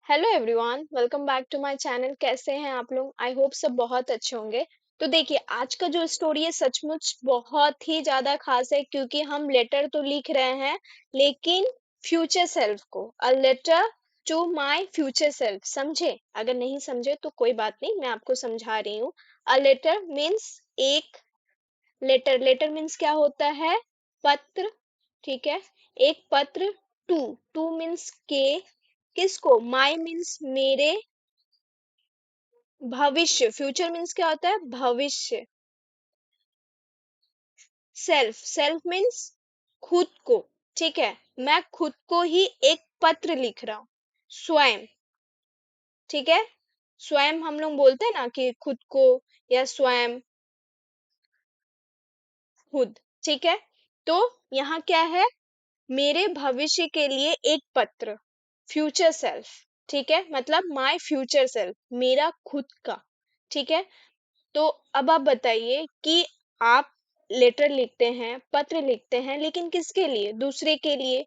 Hello everyone, welcome back to my channel. कैसे हैं आप लोग? आई होप सब बहुत अच्छे होंगे। तो देखिए, आज का जो स्टोरी है सचमुच बहुत ही ज्यादा खास है, क्योंकि हम लेटर तो लिख रहे हैं लेकिन फ्यूचर सेल्फ को। A letter to my future self. समझे? अगर नहीं समझे तो कोई बात नहीं, मैं आपको समझा रही हूँ। अ लेटर मीन्स एक लेटर। लेटर मीन्स क्या होता है? पत्र। ठीक है, एक पत्र। टू टू मीन्स के। किसको? माई मीन्स मेरे। भविष्य, फ्यूचर मीन्स क्या होता है? भविष्य। सेल्फ, सेल्फ मीन्स खुद को। ठीक है, मैं खुद को ही एक पत्र लिख रहा हूं। स्वयं। ठीक है, स्वयं हम लोग बोलते हैं ना कि खुद को, या स्वयं, खुद। ठीक है, तो यहाँ क्या है? मेरे भविष्य के लिए एक पत्र। Future self. ठीक है, मतलब माय फ्यूचर सेल्फ, मेरा खुद का। ठीक है, तो अब आप बताइए कि आप लेटर लिखते हैं, पत्र लिखते हैं, लेकिन किसके लिए? दूसरे के लिए।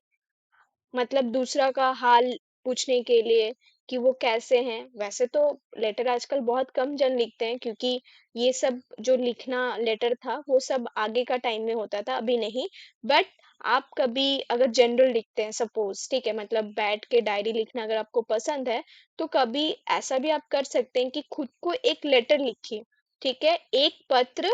मतलब दूसरा का हाल पूछने के लिए कि वो कैसे हैं। वैसे तो लेटर आजकल बहुत कम जन लिखते हैं, क्योंकि ये सब जो लिखना लेटर था वो सब आगे का टाइम में होता था, अभी नहीं। बट आप कभी अगर जनरल लिखते हैं, सपोज, ठीक है, मतलब बैठ के डायरी लिखना अगर आपको पसंद है, तो कभी ऐसा भी आप कर सकते हैं कि खुद को एक लेटर लिखिए। ठीक है, एक पत्र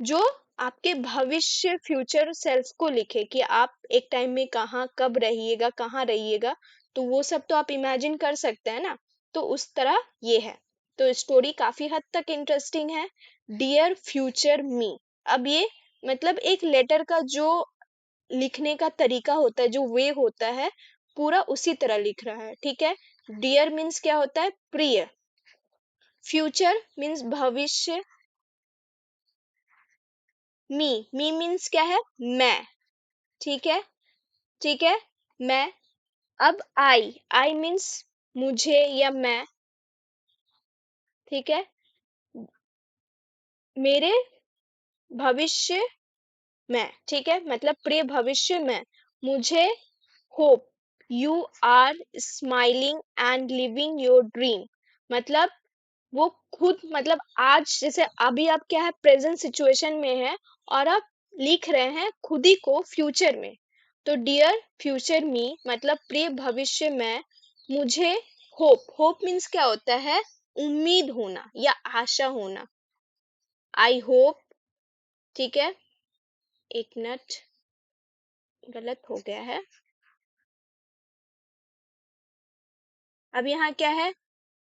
जो आपके भविष्य, फ्यूचर सेल्फ को लिखे कि आप एक टाइम में कहाँ, कब रहिएगा, कहाँ रहिएगा। तो वो सब तो आप इमेजिन कर सकते हैं ना। तो उस तरह ये है। तो स्टोरी काफी हद तक इंटरेस्टिंग है। डियर फ्यूचर मी। अब ये मतलब एक लेटर का जो लिखने का तरीका होता है, जो वे होता है, पूरा उसी तरह लिख रहा है। ठीक है, डियर मीन्स क्या होता है? प्रिय। फ्यूचर मीन्स भविष्य। मी मीन्स क्या है? मैं। ठीक है, ठीक है, मैं। अब आई मीन्स मुझे या मैं। ठीक है, मेरे भविष्य में। ठीक है, मतलब प्रिय भविष्य में। मुझे hope you are smiling and living your dream. मतलब वो खुद, मतलब आज जैसे अभी आप क्या है, प्रेजेंट सिचुएशन में है, और आप लिख रहे हैं खुद ही को फ्यूचर में। तो डियर फ्यूचर मी मतलब प्रिय भविष्य में मुझे होप। होप मीन्स क्या होता है? उम्मीद होना या आशा होना। I hope. ठीक है, एक मिनट, गलत हो गया है। अब यहाँ क्या है?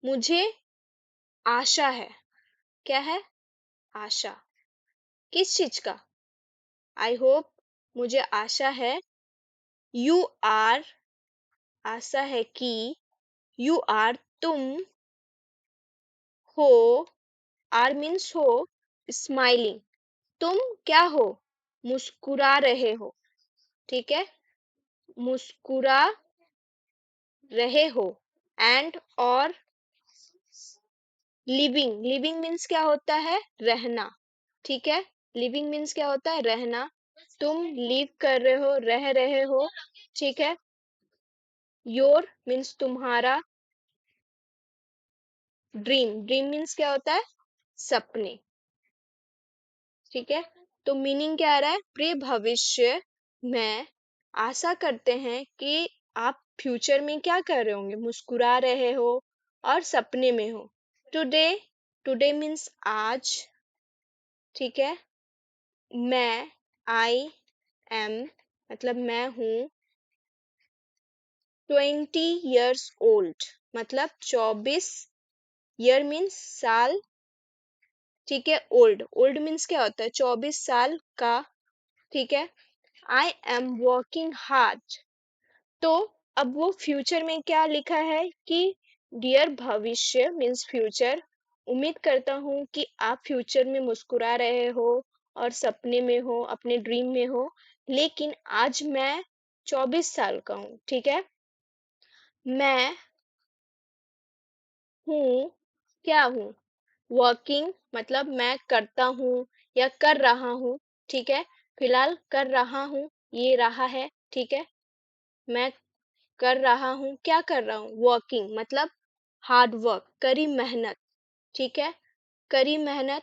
मुझे आशा है। क्या है? आशा। किस चीज का? आई होप, मुझे आशा है। यू आर, आशा है कि, यू आर तुम, हो, आर मीन्स हो, स्माइलिंग, तुम क्या हो? मुस्कुरा रहे हो। ठीक है, मुस्कुरा रहे हो। एंड और लिविंग, लिविंग मीन्स क्या होता है? रहना। ठीक है, लिविंग मीन्स क्या होता है? रहना। तुम लिव कर रहे हो, रह रहे हो। ठीक है, योर मीन्स तुम्हारा। ड्रीम, ड्रीम मीन्स क्या होता है? सपने। ठीक है, तो मीनिंग क्या आ रहा है? प्रिय भविष्य में आशा करते हैं कि आप फ्यूचर में क्या कर रहे होंगे? मुस्कुरा रहे हो और सपने में हो। टुडे, टुडे मीन्स आज। ठीक है, मैं, आई एम मतलब मैं हूँ 20 years old, मतलब 24। ईयर मीन्स साल। ठीक है, ओल्ड, ओल्ड मीन्स क्या होता है? 24 साल का। ठीक है, आई एम वर्किंग हार्ड। तो अब वो फ्यूचर में क्या लिखा है कि डियर भविष्य मीन्स फ्यूचर, उम्मीद करता हूँ कि आप फ्यूचर में मुस्कुरा रहे हो और सपने में हो, अपने ड्रीम में हो। लेकिन आज मैं 24 साल का हूँ। ठीक है, मैं हूँ, क्या हूँ? वर्किंग, मतलब मैं करता हूँ या कर रहा हूँ। ठीक है, फिलहाल कर रहा हूँ, ये रहा है। ठीक है, मैं कर रहा हूँ, क्या कर रहा हूँ? वर्किंग मतलब हार्ड वर्क, कड़ी मेहनत, ठीक है, कड़ी मेहनत,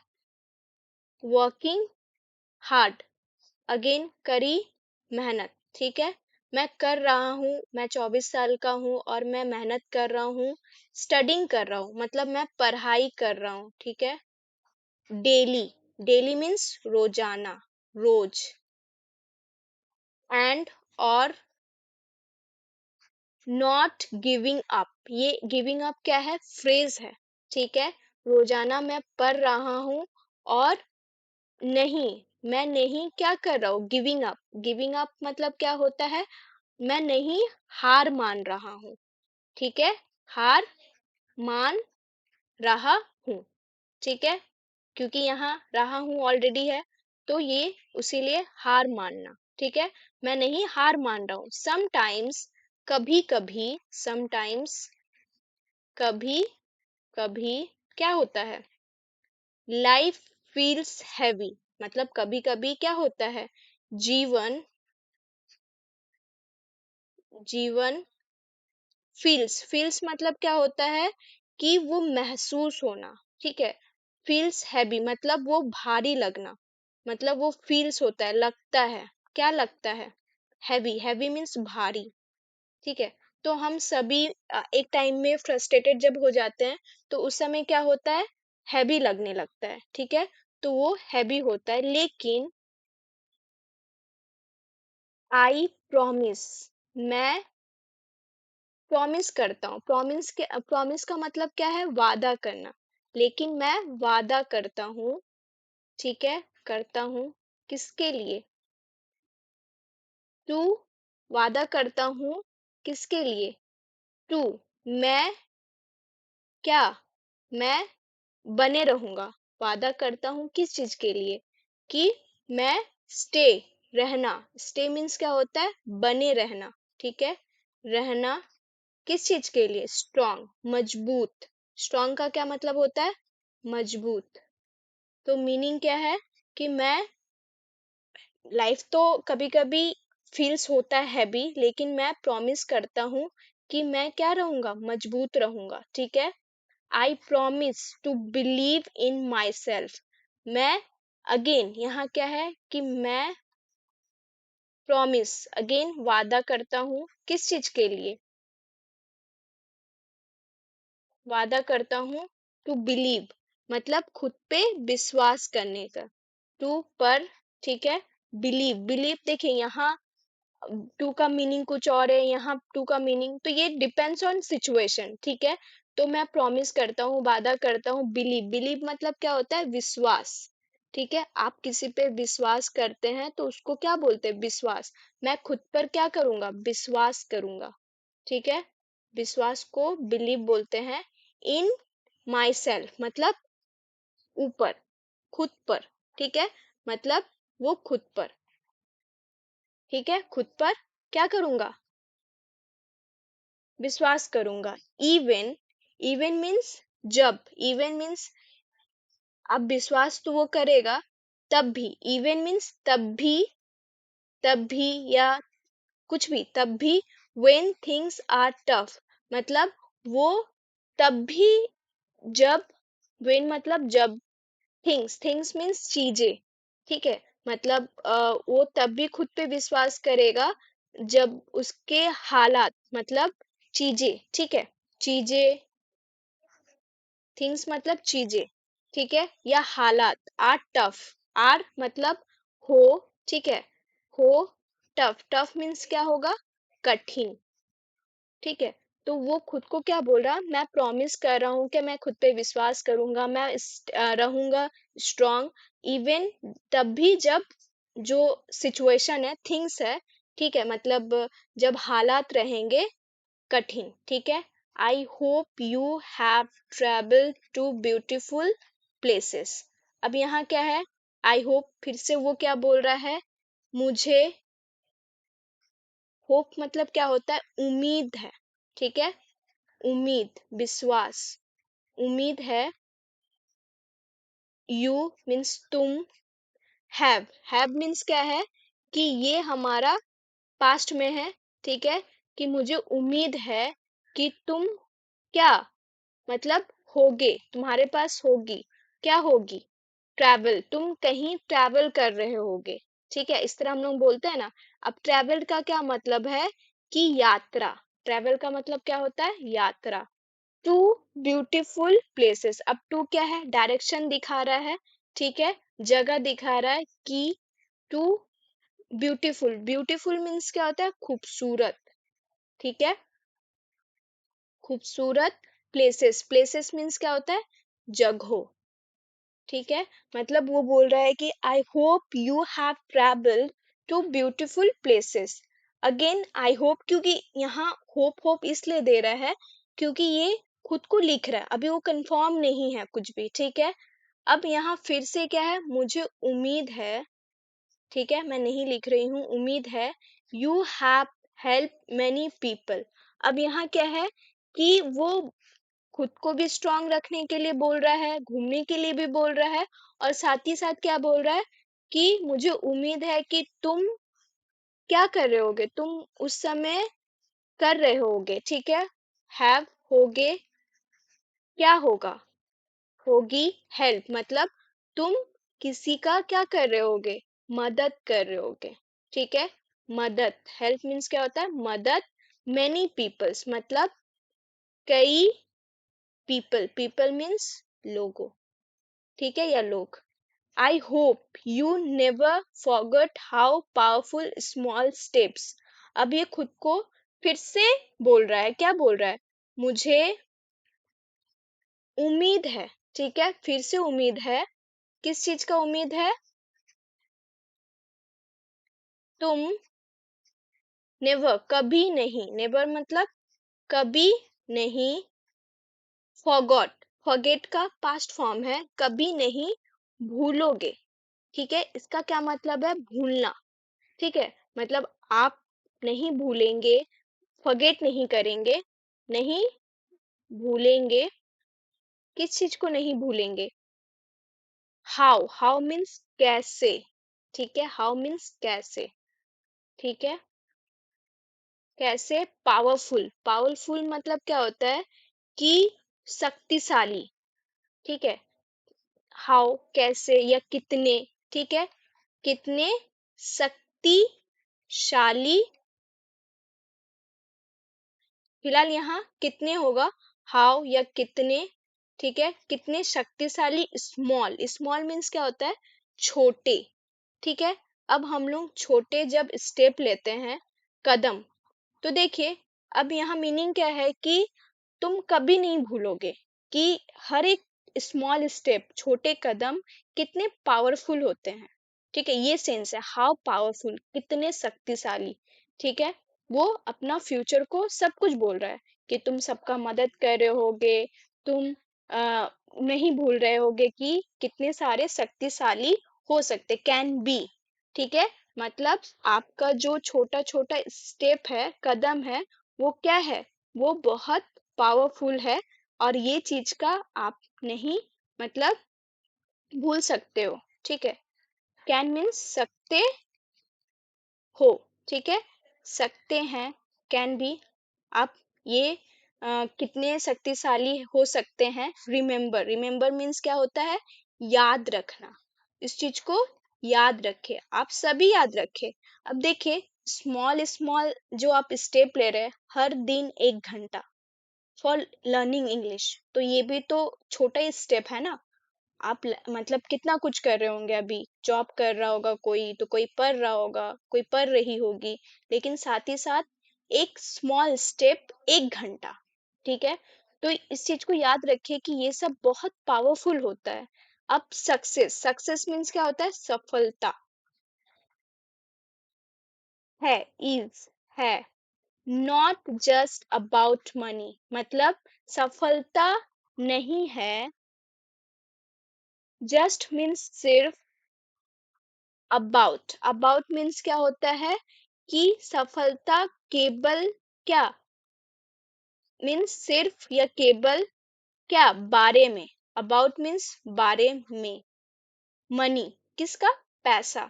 वर्किंग हार्ड, अगेन कड़ी मेहनत, ठीक है। मैं कर रहा हूँ, मैं 24 साल का हूँ और मैं मेहनत कर रहा हूँ, स्टडिंग कर रहा हूँ मतलब मैं पढ़ाई कर रहा हूँ, ठीक है। डेली, डेली मीन्स रोजाना, रोज, एंड और नॉट गिविंग अप, ये गिविंग अप क्या है? फ्रेज है, ठीक है। रोजाना मैं पढ़ रहा हूँ और नहीं, मैं नहीं क्या कर रहा हूँ? गिविंग अप, गिविंग अप मतलब क्या होता है? मैं नहीं हार मान रहा हूँ, ठीक है, हार मान रहा हूँ, ठीक है, क्योंकि यहाँ रहा हूँ ऑलरेडी है, तो ये उसीलिए हार मानना, ठीक है। मैं नहीं हार मान रहा हूँ। समटाइम्स, कभी कभी, समटाइम्स कभी कभी क्या होता है? लाइफ फील्स हैवी मतलब कभी कभी क्या होता है? जीवन, जीवन फील्स, फील्स मतलब क्या होता है? कि वो महसूस होना, ठीक है। फील्स हैवी मतलब वो भारी लगना, मतलब वो फील्स होता है, लगता है, क्या लगता है? हैवी, हैवी मीन्स भारी, ठीक है। तो हम सभी एक टाइम में फ्रस्ट्रेटेड जब हो जाते हैं तो उस समय क्या होता है? हैवी लगने लगता है, ठीक है। तो वो हैवी होता है, लेकिन आई प्रॉमिस, मैं प्रॉमिस करता हूँ, प्रॉमिस का मतलब क्या है? वादा करना, लेकिन मैं वादा करता हूँ, ठीक है, करता हूँ, किसके लिए? टू, वादा करता हूँ किसके लिए? टू, मैं क्या, मैं बने रहूंगा, वादा करता हूँ किस चीज के लिए? कि मैं स्टे, रहना, स्टे मीन्स क्या होता है? बने रहना, ठीक है, रहना, किस चीज के लिए? स्ट्रॉन्ग, मजबूत, स्ट्रॉन्ग का क्या मतलब होता है? मजबूत। तो मीनिंग क्या है? कि मैं, लाइफ तो कभी कभी फील्स होता है हैवी, लेकिन मैं प्रॉमिस करता हूँ कि मैं क्या रहूंगा? मजबूत रहूंगा, ठीक है। I promise to believe in myself, मैं, अगेन यहाँ क्या है? कि मैं प्रॉमिस, अगेन वादा करता हूँ किस चीज के लिए? वादा करता हूँ टू बिलीव मतलब खुद पे विश्वास करने का, टू पर, ठीक है, बिलीव, बिलीव देखिए यहाँ टू का मीनिंग कुछ और है, यहाँ टू का मीनिंग, तो ये डिपेंड्स ऑन सिचुएशन, ठीक है। तो मैं प्रॉमिस करता हूँ, वादा करता हूँ, बिलीव, बिलीव मतलब क्या होता है? विश्वास, ठीक है। आप किसी पे विश्वास करते हैं तो उसको क्या बोलते हैं? विश्वास। मैं खुद पर क्या करूंगा? विश्वास करूंगा, ठीक है। विश्वास को बिलीव बोलते हैं। इन माई सेल्फ मतलब ऊपर, खुद पर, ठीक है, मतलब वो खुद पर, ठीक है, खुद पर क्या करूंगा? विश्वास करूंगा। इवन, इवन मीन्स जब, इवन मीन्स अब विश्वास तो वो करेगा तब भी, इवन मीन्स तब भी या कुछ भी, तब भी, when things are tough मतलब वो तब भी, जब, when मतलब जब, थिंग्स, थिंग्स मीन्स चीजें, ठीक है, मतलब वो तब भी खुद पे विश्वास करेगा जब उसके हालात मतलब चीजें, ठीक है, चीजें, थिंग्स मतलब चीजें, ठीक है, या हालात आर टफ, आर मतलब हो, ठीक है, हो, टफ, टफ मीन्स क्या होगा? कठिन, ठीक है। तो वो खुद को क्या बोल रहा? मैं प्रॉमिस कर रहा हूँ कि मैं खुद पे विश्वास करूंगा, मैं रहूंगा स्ट्रांग, इवन तब भी जब जो सिचुएशन है, थिंग्स है, ठीक है, मतलब जब हालात रहेंगे कठिन, ठीक है। I hope you have travel to beautiful places, अब यहाँ क्या है? आई होप, फिर से वो क्या बोल रहा है? मुझे, होप मतलब क्या होता है? उम्मीद है, ठीक है, उम्मीद, विश्वास, उम्मीद है, यू मीन्स तुम, हैव मीन्स क्या है? कि ये हमारा पास्ट में है, ठीक है, कि मुझे उम्मीद है कि तुम क्या मतलब होगे, तुम्हारे पास होगी, क्या होगी, ट्रैवल, तुम कहीं ट्रैवल कर रहे होगे। ठीक है, इस तरह हम लोग बोलते हैं ना। अब ट्रैवल का क्या मतलब है कि यात्रा। ट्रैवल का मतलब क्या होता है, यात्रा। To beautiful places. अब टू क्या है, डायरेक्शन दिखा रहा है। ठीक है, जगह दिखा रहा है कि टू ब्यूटीफुल। ब्यूटीफुल मीन्स क्या होता है, खूबसूरत। ठीक है, खूबसूरत प्लेसेस। प्लेसेस मीन्स क्या होता है, जगह। ठीक है, मतलब वो बोल रहा है कि I hope you have travelled to beautiful places. Again I hope, क्योंकि यहाँ होप होप इसलिए दे रहा है क्योंकि ये खुद को लिख रहा है, अभी वो कंफर्म नहीं है कुछ भी। ठीक है, अब यहाँ फिर से क्या है, मुझे उम्मीद है। ठीक है, मैं नहीं लिख रही हूँ, उम्मीद है। You have help many people. अब यहाँ क्या है कि वो खुद को भी स्ट्रांग रखने के लिए बोल रहा है, घूमने के लिए भी बोल रहा है, और साथ ही साथ क्या बोल रहा है कि मुझे उम्मीद है कि तुम क्या कर रहे होगे, तुम उस समय कर रहे होगे। ठीक है, हैव, होगे, क्या होगा, होगी, हेल्प, मतलब तुम किसी का क्या कर रहे होगे, मदद कर रहे होगे। ठीक है, मदद, हेल्प मीन्स क्या होता है, मदद। मेनी पीपल्स मतलब कई, पीपल, पीपल मीन्स लोगों। ठीक है, या लोग। आई hope you never forget how powerful small steps. अब ये खुद को फिर से बोल रहा है, क्या बोल रहा है, मुझे उम्मीद है। ठीक है, फिर से उम्मीद है, किस चीज का उम्मीद है, तुम नेवर, कभी नहीं, नेवर मतलब कभी नहीं, फॉरगॉट, फॉरगेट का पास्ट फॉर्म है, कभी नहीं भूलोगे। ठीक है, इसका क्या मतलब है, भूलना। ठीक है, मतलब आप नहीं भूलेंगे, फॉरगेट नहीं करेंगे, नहीं भूलेंगे, किस चीज को नहीं भूलेंगे, हाउ, हाउ मीन्स कैसे। ठीक है, हाउ मीन्स कैसे। ठीक है, कैसे, पावरफुल, पावरफुल मतलब क्या होता है कि शक्तिशाली। ठीक है, हाउ कैसे या कितने। ठीक है, कितने शक्तिशाली, फिलहाल यहाँ कितने होगा, हाउ या कितने। ठीक है, कितने शक्तिशाली, स्मॉल, स्मॉल मीन्स क्या होता है, छोटे। ठीक है, अब हम लोग छोटे जब स्टेप लेते हैं, कदम, तो देखिए, अब यहाँ मीनिंग क्या है कि तुम कभी नहीं भूलोगे कि हर एक स्मॉल स्टेप, छोटे कदम कितने पावरफुल होते हैं। ठीक है, ये सेंस है, हाउ पावरफुल, कितने शक्तिशाली। ठीक है, वो अपना फ्यूचर को सब कुछ बोल रहा है कि तुम सबका मदद कर रहे होगे, तुम नहीं भूल रहे होगे कि कितने सारे शक्तिशाली हो सकते, कैन बी। ठीक है, मतलब आपका जो छोटा छोटा स्टेप है, कदम है, वो क्या है, वो बहुत पावरफुल है, और ये चीज का आप नहीं मतलब भूल सकते हो। ठीक है, कैन मीन्स सकते हो। ठीक है, सकते हैं, कैन बी। आप ये कितने शक्तिशाली हो सकते हैं, रिमेम्बर, रिमेम्बर मीन्स क्या होता है, याद रखना। इस चीज को याद रखे, आप सभी याद रखे। अब देखिए, स्मॉल स्मॉल जो आप स्टेप ले रहे हैं, हर दिन 1 घंटा फॉर लर्निंग इंग्लिश, तो ये भी तो छोटा ही स्टेप है ना। आप मतलब कितना कुछ कर रहे होंगे, अभी जॉब कर रहा होगा कोई, तो कोई पढ़ रहा होगा, कोई पढ़ रही होगी, लेकिन साथ ही साथ एक स्मॉल स्टेप, 1 घंटा। ठीक है, तो इस चीज को याद रखिए कि ये सब बहुत पावरफुल होता है। अब सक्सेस, सक्सेस मीन्स क्या होता है, सफलता, है, इज, है, नॉट जस्ट अबाउट मनी, मतलब सफलता नहीं है, जस्ट मीन्स सिर्फ, अबाउट, अबाउट मीन्स क्या होता है कि सफलता केवल, क्या मीन्स सिर्फ या केवल, क्या बारे में, अबाउट मीन्स बारे में, मनी किसका, पैसा।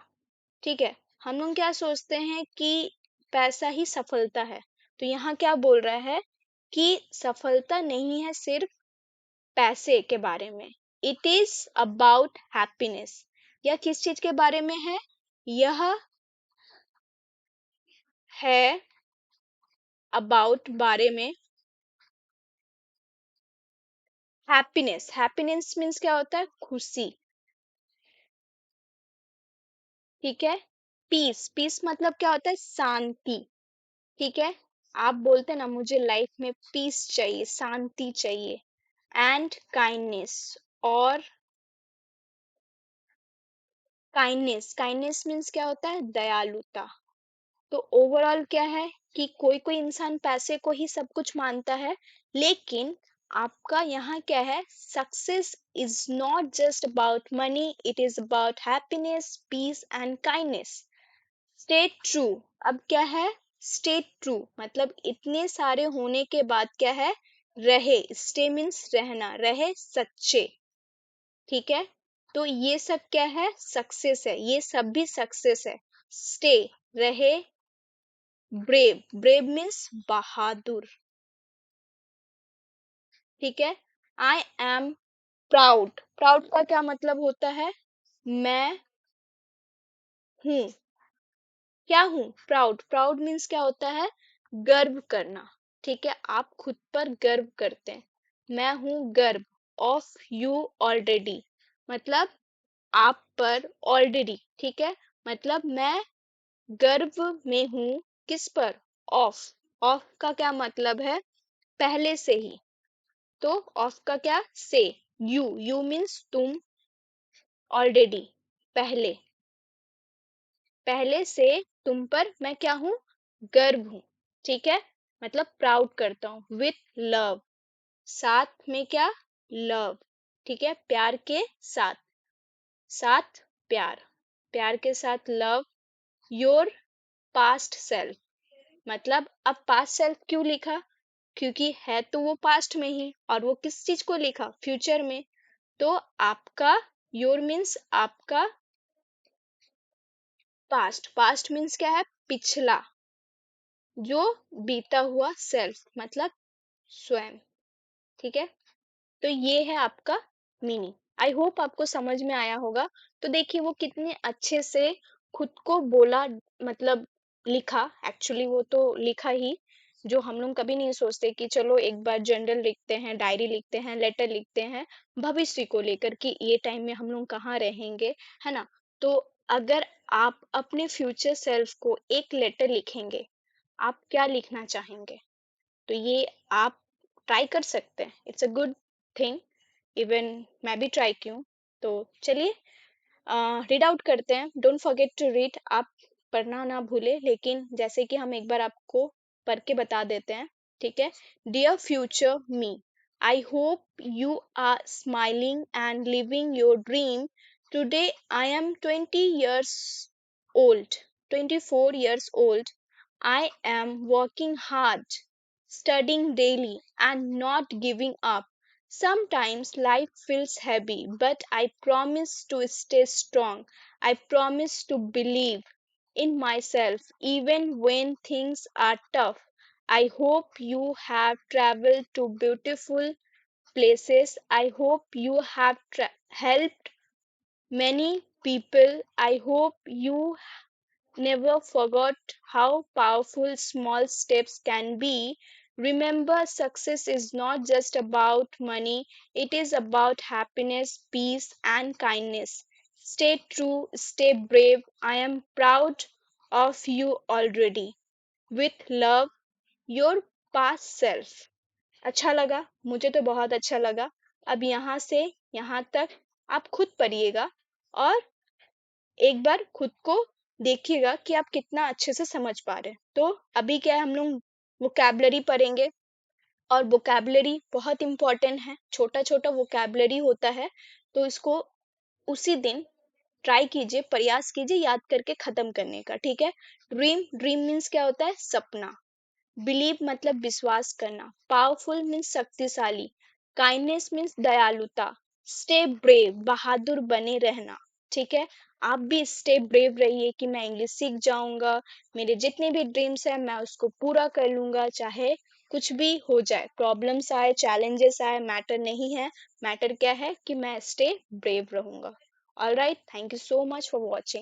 ठीक है, हम लोग क्या सोचते हैं कि पैसा ही सफलता है, तो यहाँ क्या बोल रहा है कि सफलता नहीं है सिर्फ पैसे के बारे में, इट इज अबाउट हैप्पीनेस। यह किस चीज के बारे में है? यह है अबाउट बारे में हैप्पीनेस। हैप्पीनेस मीन्स क्या होता है? खुशी, ठीक है। पीस, पीस मतलब क्या होता है? शांति, ठीक है। आप बोलते हैं ना मुझे लाइफ में पीस चाहिए, शांति चाहिए। एंड काइंडनेस, और काइंडनेस, काइंडनेस मीन्स क्या होता है? दयालुता। तो ओवरऑल क्या है कि कोई कोई इंसान पैसे को ही सब कुछ मानता है, लेकिन आपका यहाँ क्या है? Success is not just about money, it is about happiness, peace and kindness. Stay true. अब क्या है? स्टे ट्रू मतलब इतने सारे होने के बाद क्या है? रहे। स्टे मीन्स रहना, रहे सच्चे, ठीक है। तो ये सब क्या है? सक्सेस है, ये सब भी सक्सेस है। स्टे, रहे। ब्रेव, ब्रेव मीन्स बहादुर, ठीक है। आई एम प्राउड, प्राउड का क्या मतलब होता है? मैं हूं, क्या हूं? प्राउड, प्राउड मीन्स क्या होता है? गर्व करना, ठीक है। आप खुद पर गर्व करते हैं। मैं हूं गर्व ऑफ यू ऑलरेडी, मतलब आप पर ऑलरेडी, ठीक है। मतलब मैं गर्व में हूं, किस पर? ऑफ, ऑफ का क्या मतलब है? पहले से ही। तो ऑफ का क्या? से। यू, यू मीन्स तुम, ऑलरेडी पहले, पहले से तुम पर मैं क्या हूं? गर्व हूं, ठीक है। मतलब प्राउड करता हूं। विथ लव, साथ में क्या? लव, ठीक है, प्यार के साथ, साथ प्यार, प्यार के साथ लव। योर पास्ट सेल्फ, मतलब अब पास्ट सेल्फ क्यों लिखा? क्योंकि है तो वो पास्ट में ही, और वो किस चीज को लिखा? फ्यूचर में। तो आपका योर मीन्स आपका पास्ट, पास्ट मीन्स क्या है? पिछला, जो बीता हुआ सेल्फ मतलब स्वयं, ठीक है। तो ये है आपका मीनिंग। आई होप आपको समझ में आया होगा। तो देखिए वो कितने अच्छे से खुद को बोला, मतलब लिखा। एक्चुअली वो तो लिखा ही, जो हम लोग कभी नहीं सोचते कि चलो एक बार जर्नल लिखते हैं, डायरी लिखते हैं, लेटर लिखते हैं भविष्य को लेकर कि ये टाइम में हम लोग कहाँ रहेंगे, है ना। तो अगर आप अपने फ्यूचर सेल्फ को एक लेटर लिखेंगे, आप क्या लिखना चाहेंगे? तो ये आप ट्राई कर सकते हैं, it's a good thing. Even मैं भी ट्राई की हूँ। तो चलिए रीड आउट करते हैं। डोंट फॉरगेट टू रीड, आप पढ़ना ना भूले, लेकिन जैसे कि हम एक बार आपको पढ़ के बता देते हैं, ठीक है। Dear future me, I hope you are smiling and living your dream. Today I am 20 years old, 24 years old. I am working hard, studying daily, and not giving up. Sometimes life feels heavy, but I promise to stay strong. I promise to believe in myself even when things are tough. I hope you have traveled to beautiful places. I hope you have helped many people. I hope you never forgot how powerful small steps can be. Remember, success is not just about money, it is about happiness, peace, and kindness. Stay true, stay brave. I am proud of you already. With love, your past self. अच्छा लगा? मुझे तो बहुत अच्छा लगा। अब यहाँ से यहाँ तक आप खुद पढ़िएगा, और एक बार खुद को देखिएगा कि आप कितना अच्छे से समझ पा रहे हैं। तो अभी क्या है, हम लोग वोकैबुलरी पढ़ेंगे, और वोकैबुलरी बहुत इंपॉर्टेंट है। छोटा छोटा वोकैबुलरी होता है, तो इसको उसी दिन ट्राई कीजिए, प्रयास कीजिए याद करके खत्म करने का, ठीक है। ड्रीम, ड्रीम मीन्स क्या होता है? सपना। बिलीव मतलब विश्वास करना। पावरफुल मीन्स शक्तिशाली। काइंडनेस मीन्स दयालुता। स्टे ब्रेव, बहादुर बने रहना, ठीक है। आप भी स्टे ब्रेव रहिए कि मैं इंग्लिश सीख जाऊंगा, मेरे जितने भी ड्रीम्स हैं मैं उसको पूरा कर लूंगा, चाहे कुछ भी हो जाए, प्रॉब्लम्स आए, चैलेंजेस आए, मैटर नहीं है। मैटर क्या है कि मैं स्टे ब्रेव रहूंगा। Alright, thank you so much for watching.